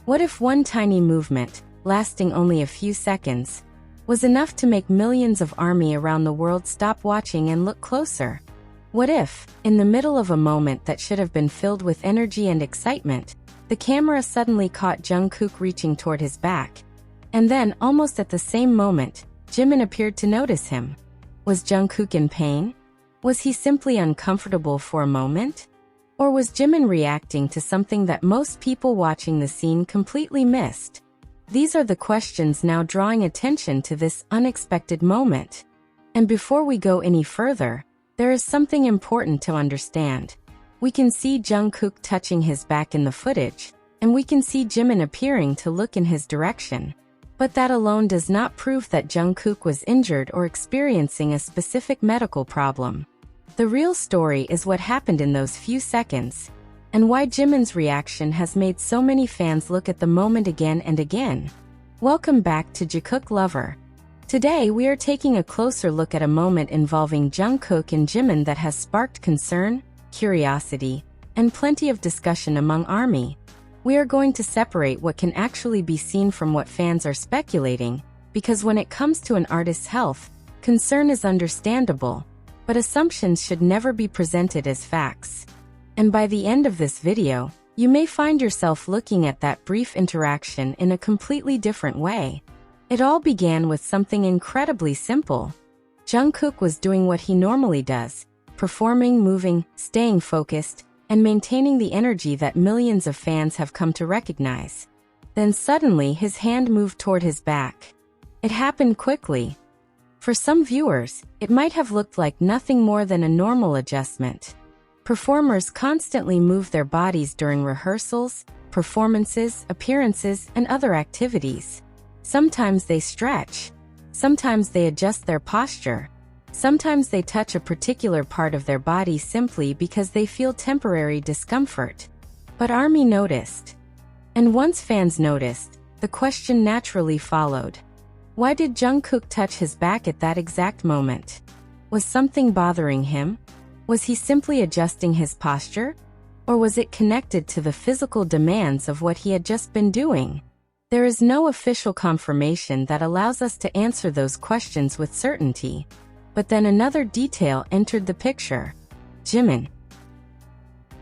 What if one tiny movement, lasting only a few seconds, was enough to make millions of ARMY around the world stop watching and look closer? What if, in the middle of a moment that should have been filled with energy and excitement, the camera suddenly caught Jungkook reaching toward his back? And then, almost at the same moment, Jimin appeared to notice him. Was Jungkook in pain? Was he simply uncomfortable for a moment? Or was Jimin reacting to something that most people watching the scene completely missed? These are the questions now drawing attention to this unexpected moment. And before we go any further, there is something important to understand. We can see Jungkook touching his back in the footage, and we can see Jimin appearing to look in his direction. But that alone does not prove that Jungkook was injured or experiencing a specific medical problem. The real story is what happened in those few seconds, and why Jimin's reaction has made so many fans look at the moment again and again. Welcome back to JIKOOK Lover. Today we are taking a closer look at a moment involving Jungkook and Jimin that has sparked concern, curiosity, and plenty of discussion among ARMY. We are going to separate what can actually be seen from what fans are speculating, because when it comes to an artist's health, concern is understandable, but assumptions should never be presented as facts. And by the end of this video, you may find yourself looking at that brief interaction in a completely different way. It all began with something incredibly simple. Jungkook was doing what he normally does, performing, moving, staying focused, and maintaining the energy that millions of fans have come to recognize. Then suddenly his hand moved toward his back. It happened quickly. For some viewers, it might have looked like nothing more than a normal adjustment. Performers constantly move their bodies during rehearsals, performances, appearances, and other activities. Sometimes they stretch. Sometimes they adjust their posture. Sometimes they touch a particular part of their body simply because they feel temporary discomfort. But ARMY noticed. And once fans noticed, the question naturally followed. Why did Jungkook touch his back at that exact moment? Was something bothering him? Was he simply adjusting his posture? Or was it connected to the physical demands of what he had just been doing? There is no official confirmation that allows us to answer those questions with certainty. But then another detail entered the picture. Jimin.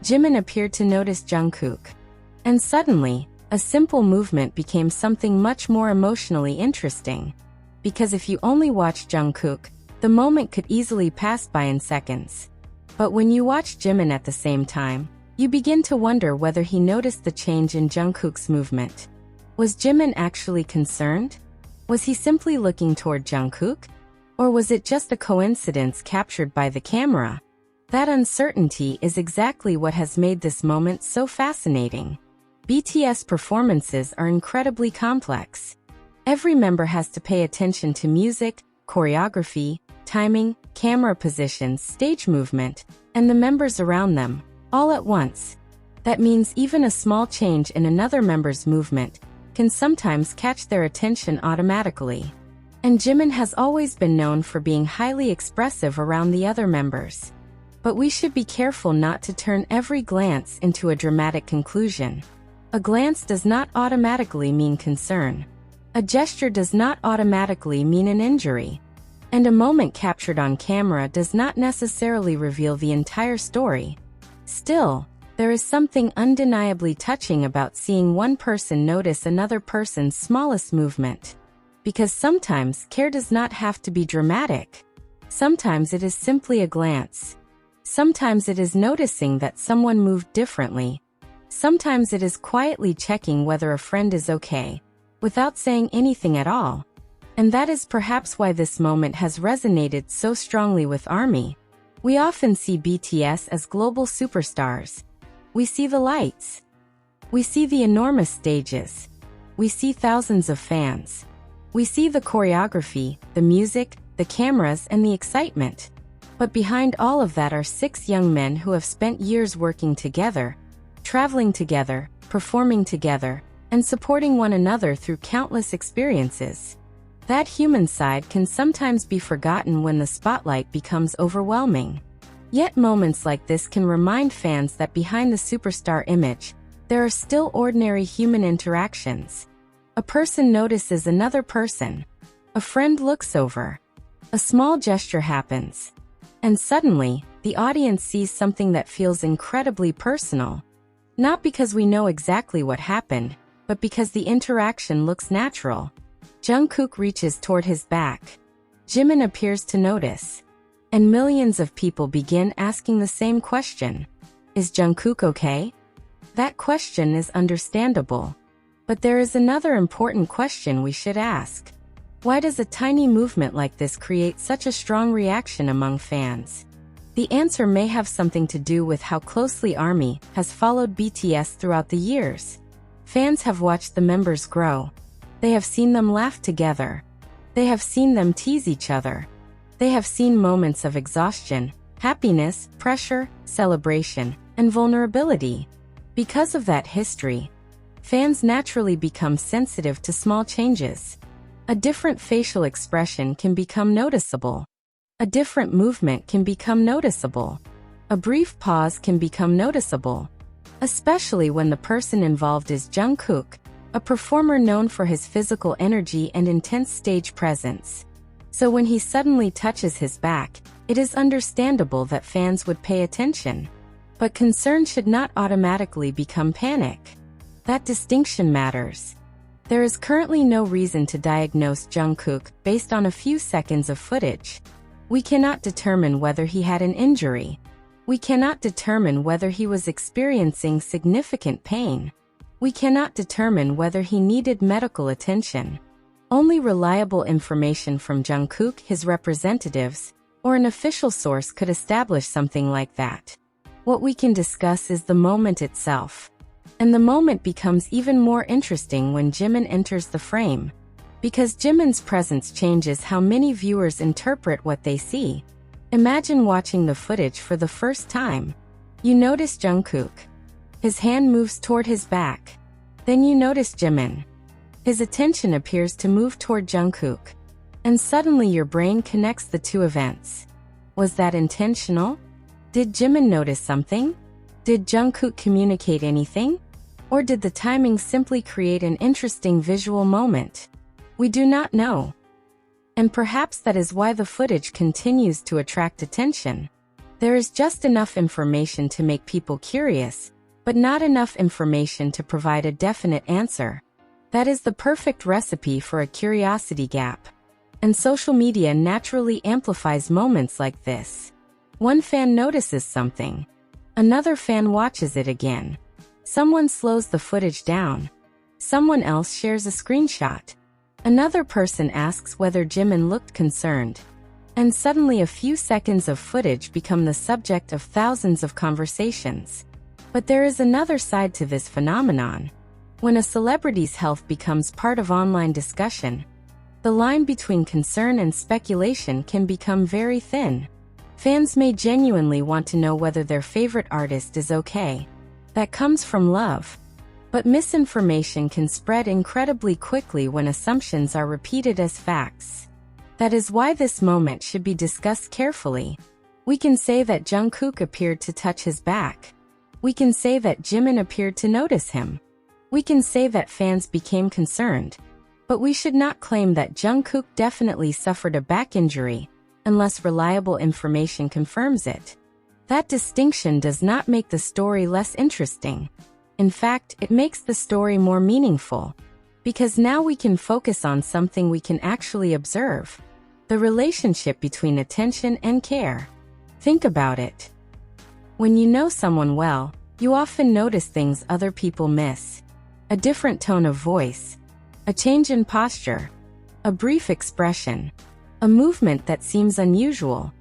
Jimin appeared to notice Jungkook. And suddenly, a simple movement became something much more emotionally interesting. Because if you only watch Jungkook, the moment could easily pass by in seconds. But when you watch Jimin at the same time, you begin to wonder whether he noticed the change in Jungkook's movement. Was Jimin actually concerned? Was he simply looking toward Jungkook? Or was it just a coincidence captured by the camera? That uncertainty is exactly what has made this moment so fascinating. BTS performances are incredibly complex. Every member has to pay attention to music, choreography, timing, camera positions, stage movement, and the members around them, all at once. That means even a small change in another member's movement can sometimes catch their attention automatically. And Jimin has always been known for being highly expressive around the other members. But we should be careful not to turn every glance into a dramatic conclusion. A glance does not automatically mean concern. A gesture does not automatically mean an injury. And a moment captured on camera does not necessarily reveal the entire story. Still, there is something undeniably touching about seeing one person notice another person's smallest movement. Because sometimes care does not have to be dramatic. Sometimes it is simply a glance. Sometimes it is noticing that someone moved differently. Sometimes it is quietly checking whether a friend is okay, without saying anything at all. And that is perhaps why this moment has resonated so strongly with ARMY. We often see BTS as global superstars. We see the lights. We see the enormous stages. We see thousands of fans. We see the choreography, the music, the cameras, and the excitement. But behind all of that are 6 young men who have spent years working together, traveling together, performing together, and supporting one another through countless experiences. That human side can sometimes be forgotten when the spotlight becomes overwhelming. Yet moments like this can remind fans that behind the superstar image, There are still ordinary human interactions. A person notices another person. A friend looks over. A small gesture happens. And suddenly, the audience sees something that feels incredibly personal. Not because we know exactly what happened, but because the interaction looks natural. Jungkook reaches toward his back. Jimin appears to notice. And millions of people begin asking the same question. Is Jungkook okay? That question is understandable. But there is another important question we should ask. Why does a tiny movement like this create such a strong reaction among fans? The answer may have something to do with how closely ARMY has followed BTS throughout the years. Fans have watched the members grow. They have seen them laugh together. They have seen them tease each other. They have seen moments of exhaustion, happiness, pressure, celebration, and vulnerability. Because of that history, fans naturally become sensitive to small changes. A different facial expression can become noticeable. A different movement can become noticeable. A brief pause can become noticeable. Especially when the person involved is Jungkook, a performer known for his physical energy and intense stage presence. So when he suddenly touches his back, it is understandable that fans would pay attention. But concern should not automatically become panic. That distinction matters. There is currently no reason to diagnose Jungkook based on a few seconds of footage. We cannot determine whether he had an injury. We cannot determine whether he was experiencing significant pain. We cannot determine whether he needed medical attention. Only reliable information from Jungkook, his representatives, or an official source could establish something like that. What we can discuss is the moment itself. And the moment becomes even more interesting when Jimin enters the frame. Because Jimin's presence changes how many viewers interpret what they see. Imagine watching the footage for the first time. You notice Jungkook. His hand moves toward his back. Then you notice Jimin. His attention appears to move toward Jungkook. And suddenly your brain connects the two events. Was that intentional? Did Jimin notice something? Did Jungkook communicate anything? Or did the timing simply create an interesting visual moment? We do not know. And perhaps that is why the footage continues to attract attention. There is just enough information to make people curious, but not enough information to provide a definite answer. That is the perfect recipe for a curiosity gap. And social media naturally amplifies moments like this. One fan notices something. Another fan watches it again. Someone slows the footage down. Someone else shares a screenshot. Another person asks whether Jimin looked concerned. And suddenly a few seconds of footage become the subject of thousands of conversations. But there is another side to this phenomenon. When a celebrity's health becomes part of online discussion, the line between concern and speculation can become very thin. Fans may genuinely want to know whether their favorite artist is okay. That comes from love. But misinformation can spread incredibly quickly when assumptions are repeated as facts. That is why this moment should be discussed carefully. We can say that Jungkook appeared to touch his back. We can say that Jimin appeared to notice him. We can say that fans became concerned. But we should not claim that Jungkook definitely suffered a back injury, unless reliable information confirms it. That distinction does not make the story less interesting. In fact, it makes the story more meaningful. Because now we can focus on something we can actually observe. The relationship between attention and care. Think about it. When you know someone well, you often notice things other people miss. A different tone of voice. A change in posture. A brief expression. A movement that seems unusual.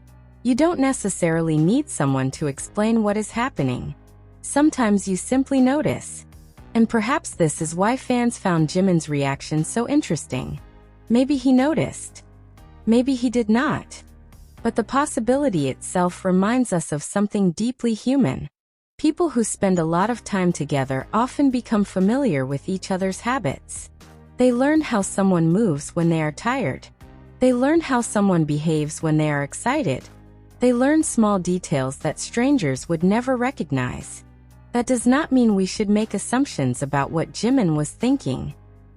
You don't necessarily need someone to explain what is happening. Sometimes you simply notice. And perhaps this is why fans found Jimin's reaction so interesting. Maybe he noticed. Maybe he did not. But the possibility itself reminds us of something deeply human. People who spend a lot of time together often become familiar with each other's habits. They learn how someone moves when they are tired. They learn how someone behaves when they are excited. They learn small details that strangers would never recognize. That does not mean we should make assumptions about what Jimin was thinking,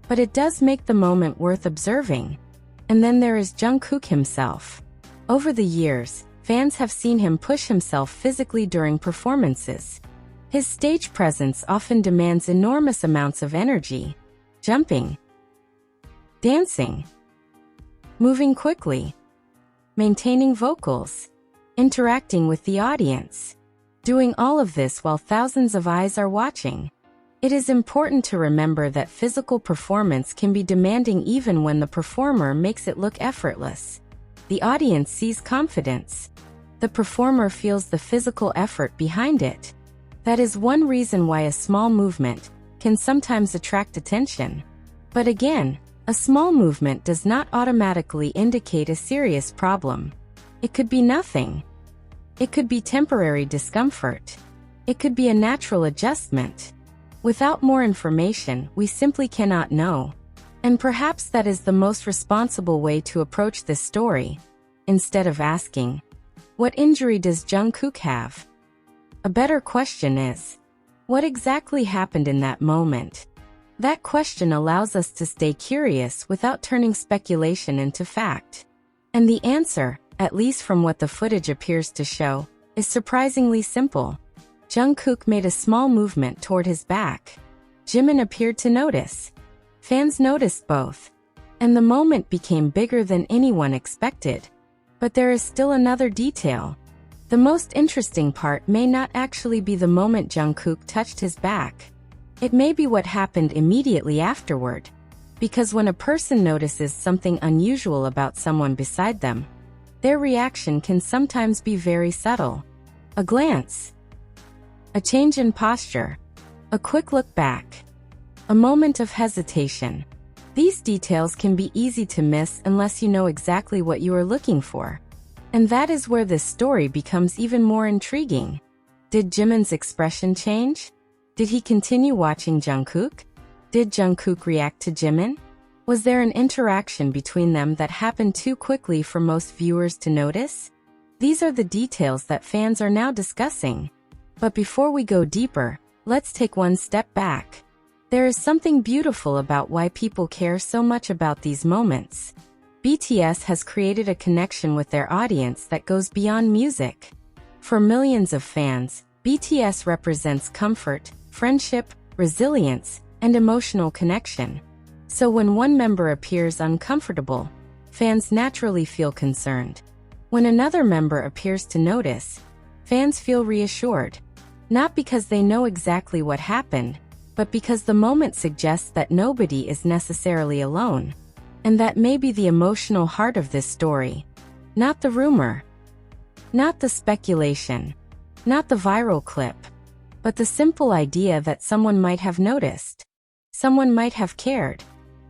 but it does make the moment worth observing. And then there is Jungkook himself. Over the years, fans have seen him push himself physically during performances. His stage presence often demands enormous amounts of energy, jumping, dancing, moving quickly, maintaining vocals, interacting with the audience, doing all of this while thousands of eyes are watching. It is important to remember that physical performance can be demanding even when the performer makes it look effortless. The audience sees confidence. The performer feels the physical effort behind it. That is one reason why a small movement can sometimes attract attention. But again, a small movement does not automatically indicate a serious problem. It could be nothing. It could be temporary discomfort. It could be a natural adjustment. Without more information, we simply cannot know. And perhaps that is the most responsible way to approach this story. Instead of asking, "What injury does Jungkook have?" a better question is, "What exactly happened in that moment?" That question allows us to stay curious without turning speculation into fact. And the answer, at least from what the footage appears to show, is surprisingly simple. Jungkook made a small movement toward his back. Jimin appeared to notice. Fans noticed both. And the moment became bigger than anyone expected. But there is still another detail. The most interesting part may not actually be the moment Jungkook touched his back. It may be what happened immediately afterward. Because when a person notices something unusual about someone beside them, their reaction can sometimes be very subtle. A glance, a change in posture, a quick look back, a moment of hesitation. These details can be easy to miss unless you know exactly what you are looking for. And that is where this story becomes even more intriguing. Did Jimin's expression change? Did he continue watching Jungkook? Did Jungkook react to Jimin? Was there an interaction between them that happened too quickly for most viewers to notice? These are the details that fans are now discussing. But before we go deeper, let's take one step back. There is something beautiful about why people care so much about these moments. BTS has created a connection with their audience that goes beyond music. For millions of fans, BTS represents comfort, friendship, resilience, and emotional connection. So when one member appears uncomfortable, fans naturally feel concerned. When another member appears to notice, fans feel reassured. Not because they know exactly what happened, but because the moment suggests that nobody is necessarily alone. And that may be the emotional heart of this story. Not the rumor, not the speculation, not the viral clip, but the simple idea that someone might have noticed, someone might have cared,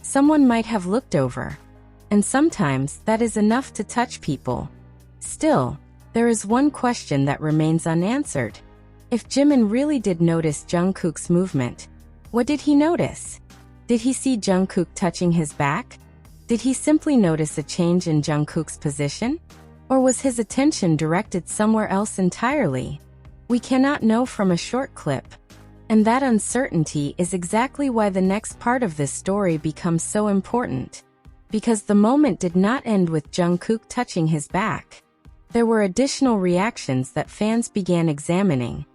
someone might have looked over. And sometimes that is enough to touch people. Still, there is one question that remains unanswered. If Jimin really did notice Jungkook's movement, what did he notice? Did he see Jungkook touching his back? Did he simply notice a change in Jungkook's position? Or was his attention directed somewhere else entirely? We cannot know from a short clip. And that uncertainty is exactly why the next part of this story becomes so important. Because the moment did not end with Jungkook touching his back. There were additional reactions that fans began examining.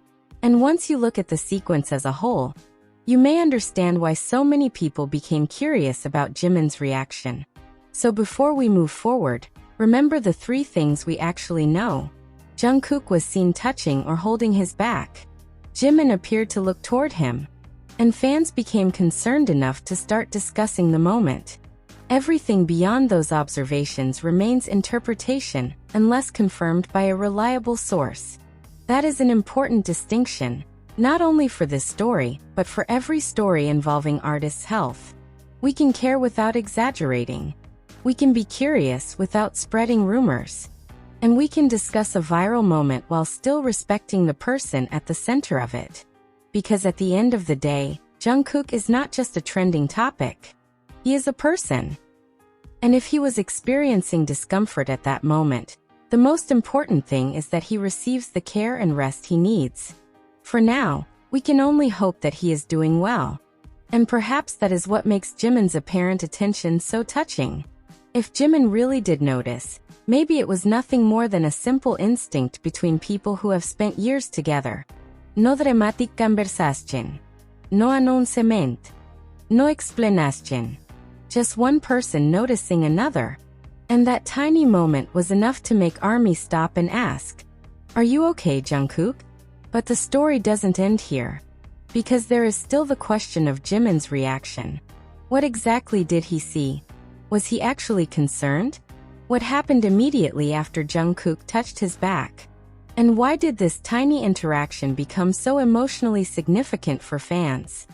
And once you look at the sequence as a whole, you may understand why so many people became curious about Jimin's reaction. So before we move forward, remember the 3 things we actually know. Jungkook was seen touching or holding his back. Jimin appeared to look toward him. And fans became concerned enough to start discussing the moment. Everything beyond those observations remains interpretation unless confirmed by a reliable source. That is an important distinction, not only for this story, but for every story involving artists' health. We can care without exaggerating. We can be curious without spreading rumors. And we can discuss a viral moment while still respecting the person at the center of it. Because at the end of the day, Jungkook is not just a trending topic. He is a person. And if he was experiencing discomfort at that moment, the most important thing is that he receives the care and rest he needs. For now, We can only hope that he is doing well. And perhaps that is what makes Jimin's apparent attention so touching. If Jimin really did notice, maybe it was nothing more than a simple instinct between people who have spent years together. No dramatic conversation. No announcement. No explanation. Just one person noticing another. And that tiny moment was enough to make ARMY stop and ask, "Are you okay, Jungkook?" But the story doesn't end here. Because there is still the question of Jimin's reaction. What exactly did he see? Was he actually concerned? What happened immediately after Jungkook touched his back? And why did this tiny interaction become so emotionally significant for fans?